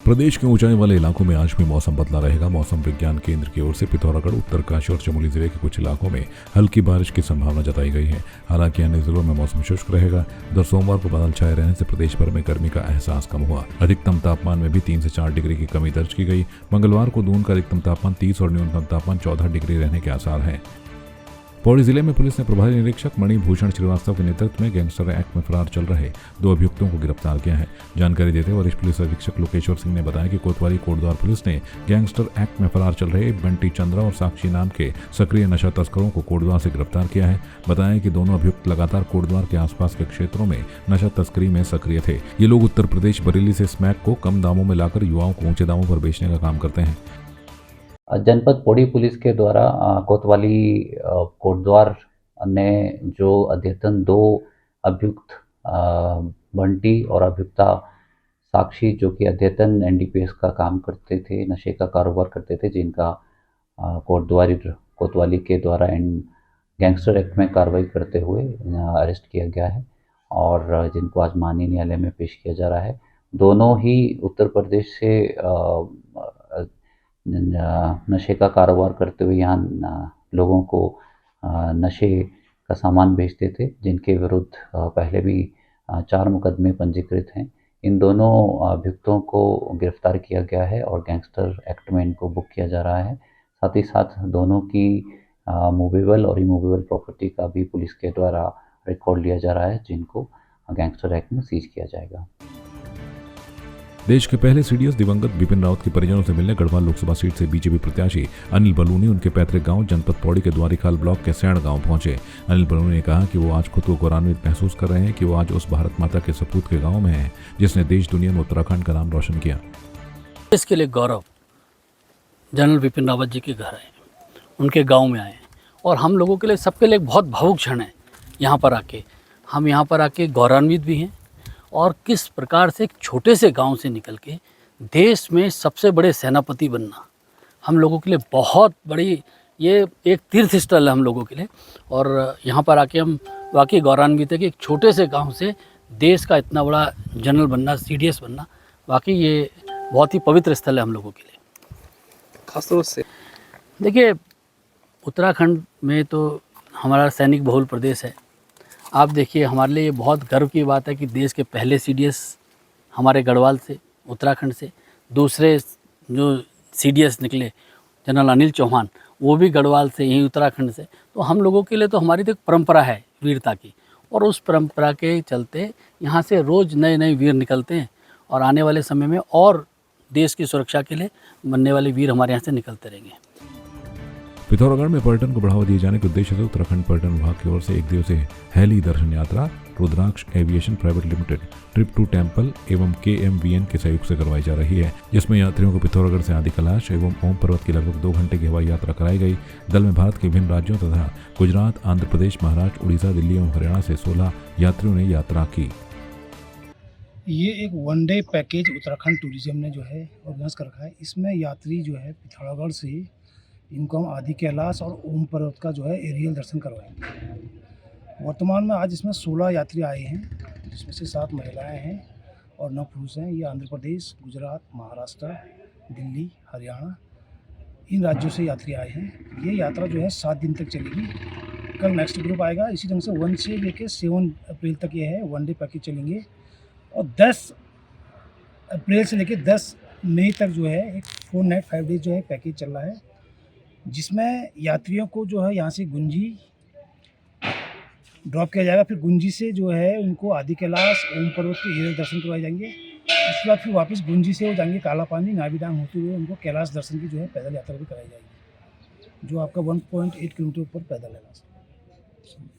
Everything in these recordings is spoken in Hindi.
प्रदेश के ऊंचाई वाले इलाकों में आज भी मौसम बदला रहेगा। मौसम विज्ञान केंद्र की ओर से पिथौरागढ़, उत्तरकाशी और चमोली जिले के कुछ इलाकों में हल्की बारिश की संभावना जताई गई है। हालांकि अन्य जिलों में मौसम शुष्क रहेगा। उधर सोमवार को बादल छाए रहने से प्रदेश भर में गर्मी का एहसास कम हुआ। अधिकतम तापमान में भी 3 से 4 डिग्री की कमी दर्ज की गई। मंगलवार को दून का अधिकतम तापमान 30 और न्यूनतम तापमान 14 डिग्री रहने के आसार हैं। पौड़ी जिले में पुलिस ने प्रभारी निरीक्षक मणिभूषण श्रीवास्तव के नेतृत्व में गैंगस्टर एक्ट में फरार चल रहे 2 अभियुक्तों को गिरफ्तार किया है। जानकारी देते हुए वरिष्ठ पुलिस अधीक्षक लोकेश्वर सिंह ने बताया कि कोतवाली कोटद्वार पुलिस ने गैंगस्टर एक्ट में फरार चल रहे बंटी चंद्रा और साक्षी नाम के सक्रिय नशा तस्करों को कोटद्वार से गिरफ्तार किया है। बताया कि दोनों अभियुक्त लगातार कोटद्वार के आसपास के क्षेत्रों में नशा तस्करी में सक्रिय थे। ये लोग उत्तर प्रदेश बरेली से स्मैक को कम दामों में लाकर युवाओं को ऊंचे दामों पर बेचने का काम करते हैं। जनपद पौड़ी पुलिस के द्वारा कोतवाली कोटद्वार ने जो अद्यतन 2 अभियुक्त बंटी और अभियुक्ता साक्षी, जो कि अद्यतन एनडीपीएस का काम करते थे, नशे का कारोबार करते थे, जिनका कोतवाली के द्वारा गैंगस्टर एक्ट में कार्रवाई करते हुए अरेस्ट किया गया है और जिनको आज माननीय न्यायालय में पेश किया जा रहा है। दोनों ही उत्तर प्रदेश से नशे का कारोबार करते हुए यहाँ लोगों को नशे का सामान बेचते थे, जिनके विरुद्ध पहले भी 4 मुकदमे पंजीकृत हैं। इन दोनों अभियुक्तों को गिरफ्तार किया गया है और गैंगस्टर एक्ट में इनको बुक किया जा रहा है। साथ ही साथ दोनों की मूवेबल और इमूवेबल प्रॉपर्टी का भी पुलिस के द्वारा रिकॉर्ड लिया जा रहा है, जिनको गैंगस्टर एक्ट में सीज किया जाएगा। देश के पहले सीडीएस दिवंगत बिपिन रावत के परिजनों से मिलने गढ़वाल लोकसभा सीट से बीजेपी प्रत्याशी अनिल बलूनी उनके पैतृक गांव जनपद पौड़ी के द्वारिखाल ब्लॉक के सैण गांव पहुंचे। अनिल बलूनी ने कहा कि वो आज खुद को गौरवान्वित महसूस कर रहे हैं कि वो आज उस भारत माता के सपूत के गांव में हैं जिसने देश दुनिया में उत्तराखंड का नाम रोशन किया। देश के लिए गौरव जनरल बिपिन रावत जी के घर आए, उनके गाँव में आए और हम लोगों के लिए, सबके लिए बहुत भावुक क्षण है। यहाँ पर आके गौरवान्वित भी हैं और किस प्रकार से एक छोटे से गांव से निकल के देश में सबसे बड़े सेनापति बनना हम लोगों के लिए बहुत बड़ी, ये एक तीर्थ स्थल है हम लोगों के लिए। और यहाँ पर आके हम वाकई गौरवान्वित है कि एक छोटे से गांव से देश का इतना बड़ा जनरल बनना, सीडीएस बनना, वाकई ये बहुत ही पवित्र स्थल है हम लोगों के लिए। खासतौर से देखिए, उत्तराखंड में तो हमारा सैनिक बहुल प्रदेश है। आप देखिए, हमारे लिए ये बहुत गर्व की बात है कि देश के पहले सीडीएस हमारे गढ़वाल से, उत्तराखंड से, दूसरे जो सीडीएस निकले जनरल अनिल चौहान, वो भी गढ़वाल से, यहीं उत्तराखंड से। तो हम लोगों के लिए तो हमारी तो एक परंपरा है वीरता की, और उस परंपरा के चलते यहाँ से रोज़ नए नए वीर निकलते हैं और आने वाले समय में और देश की सुरक्षा के लिए बनने वाले वीर हमारे यहाँ से निकलते रहेंगे। पिथौरागढ़ में पर्यटन को बढ़ावा दिए जाने के उद्देश्य से उत्तराखंड पर्यटन विभाग की ओर से 1 दिवसीय हेली दर्शन यात्रा Rudraksh aviation private limited trip to temple एवं KMVN के सहयोग से करवाई जा रही है, जिसमें यात्रियों को पिथौरागढ़ से आदि कैलाश एवं ओम पर्वत की लगभग 2 घंटे की हवाई यात्रा कराई गई। दल में भारत के विभिन्न राज्यों तथा गुजरात, आंध्र प्रदेश, महाराष्ट्र, उड़ीसा, दिल्ली एवं हरियाणा से 16 यात्रियों ने यात्रा की। ये एक 1 डे पैकेज उत्तराखंड टूरिज्म ने जो है ऑर्गेनाइज कर रखा है। इसमें यात्री जो है पिथौरागढ़ से इनको हम आदि कैलाश और ओम पर्वत का जो है एरियल दर्शन करवाएंगे। वर्तमान में आज इसमें 16 यात्री आए हैं, जिसमें से 7 महिलाएं हैं और 9 पुरुष हैं। ये आंध्र प्रदेश, गुजरात, महाराष्ट्र, दिल्ली, हरियाणा, इन राज्यों से यात्री आए हैं। ये यात्रा जो है 7 दिन तक चलेगी। कल नेक्स्ट ग्रुप आएगा। इसी ढंग से 1 से लेकर 7 अप्रैल तक ये है 1 डे पैकेज चलेंगे और 10 अप्रैल से लेकर 10 मई तक जो है एक 4 नाइट 5 डेज जो है पैकेज चल रहा है, जिसमें यात्रियों को जो है यहाँ से गुंजी ड्रॉप किया जाएगा। फिर गुंजी से जो है उनको आदि कैलाश, ओम पर्वत के एरियल दर्शन करवाए जाएंगे। उसके बाद फिर वापस गुंजी से वो जाएंगे काला पानी, नाबीडांग होते हुए उनको कैलाश दर्शन की जो है पैदल यात्रा भी कराई जाएगी, जो आपका 1.8 किलोमीटर ऊपर पैदल है।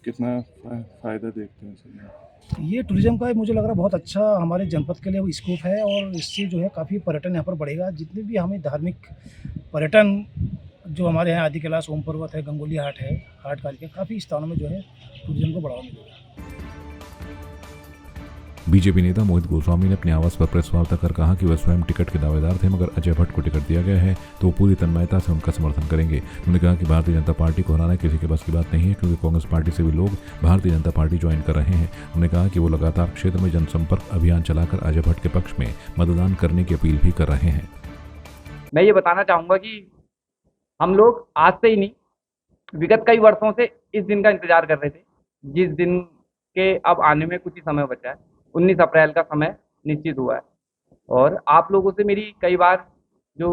कितना फ़ायदा देखते हैं सर? ये टूरिज्म का मुझे लग रहा है बहुत अच्छा हमारे जनपद के लिए वो स्कोप है और इससे जो है काफ़ी पर्यटन यहाँ पर बढ़ेगा। जितने भी हमें धार्मिक पर्यटन जो हमारे यहाँ आदि कैलाश, ओम पर्वत है, गंगोली हाट है, हाट कालिका, काफ़ी स्थानों में जो है टूरिज्म को बढ़ावा मिलेगा। बीजेपी नेता मोहित गोस्वामी ने अपने आवास पर प्रेस वार्ता कर कहा कि वह स्वयं टिकट के दावेदार थे, मगर अजय भट्ट को टिकट दिया गया है तो वो पूरी तन्मयता से उनका समर्थन करेंगे। उन्होंने कहा कि भारतीय जनता पार्टी को हराना किसी के बस की बात नहीं है, क्योंकि कांग्रेस पार्टी से भी लोग भारतीय जनता पार्टी ज्वाइन कर रहे हैं। उन्होंने कहा कि वो लगातार क्षेत्र में जनसंपर्क अभियान चलाकर अजय भट्ट के पक्ष में मतदान करने की अपील भी कर रहे हैं। मैं ये बताना चाहूँगा कि हम लोग आज से ही नहीं, विगत कई वर्षों से इस दिन का इंतजार कर रहे थे, जिस दिन के अब आने में कुछ ही समय बचा है। 19 अप्रैल का समय निश्चित हुआ है और आप लोगों से मेरी कई बार, जो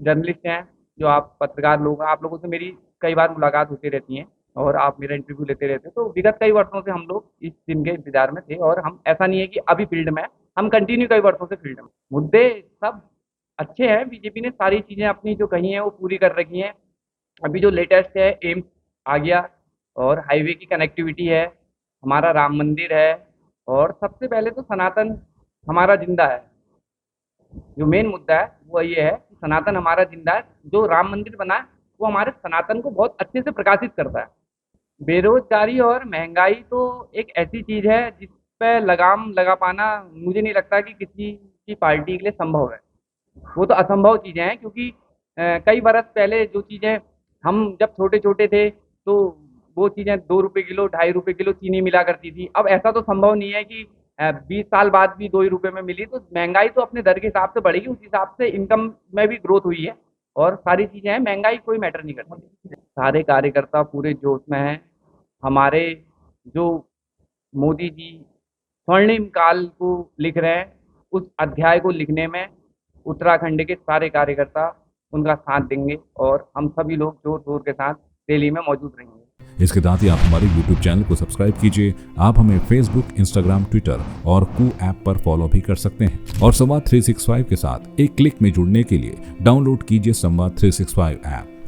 जर्नलिस्ट हैं, जो आप पत्रकार लोग हैं, आप लोगों से मेरी कई बार मुलाकात होती रहती हैं और आप मेरा इंटरव्यू लेते रहते हैं। तो विगत कई वर्षों से हम लोग इस दिन के इंतजार में थे और हम, ऐसा नहीं है कि अभी फील्ड में, हम कंटिन्यू कई वर्षों से फील्ड में। मुद्दे सब अच्छे हैं, बीजेपी ने सारी चीज़ें अपनी जो कही हैं वो पूरी कर रखी हैं। अभी जो लेटेस्ट है, एम्स आ गया और हाईवे की कनेक्टिविटी है, हमारा राम मंदिर है और सबसे पहले तो सनातन हमारा जिंदा है। जो मेन मुद्दा है वो ये है कि सनातन हमारा जिंदा है। जो राम मंदिर बना है वो हमारे सनातन को बहुत अच्छे से प्रकाशित करता है। बेरोजगारी और महंगाई तो एक ऐसी चीज़ है जिस पर लगाम लगा पाना मुझे नहीं लगता कि किसी की पार्टी के लिए संभव है। वो तो असंभव चीज़ें हैं, क्योंकि कई बरस पहले जो चीज़ें हम जब छोटे छोटे थे तो वो चीज़ें 2 रुपये किलो, 2.5 रुपये किलो चीनी मिला करती थी। अब ऐसा तो संभव नहीं है कि 20 साल बाद भी 2 ही रुपये में मिली। तो महंगाई तो अपने दर के हिसाब से बढ़ेगी, उस हिसाब से इनकम में भी ग्रोथ हुई है और सारी चीज़ें हैं। महंगाई कोई मैटर नहीं करती। सारे कार्यकर्ता पूरे जोश में हैं। हमारे जो मोदी जी स्वर्णिम काल को लिख रहे हैं, उस अध्याय को लिखने में उत्तराखंड के सारे कार्यकर्ता उनका साथ देंगे और हम सभी लोग जोर शोर के साथ रैली में मौजूद रहेंगे। इसके साथ ही आप हमारे YouTube चैनल को सब्सक्राइब कीजिए। आप हमें Facebook, Instagram, Twitter और कू ऐप पर फॉलो भी कर सकते हैं। और संवाद 365 के साथ एक क्लिक में जुड़ने के लिए डाउनलोड कीजिए संवाद 365 ऐप।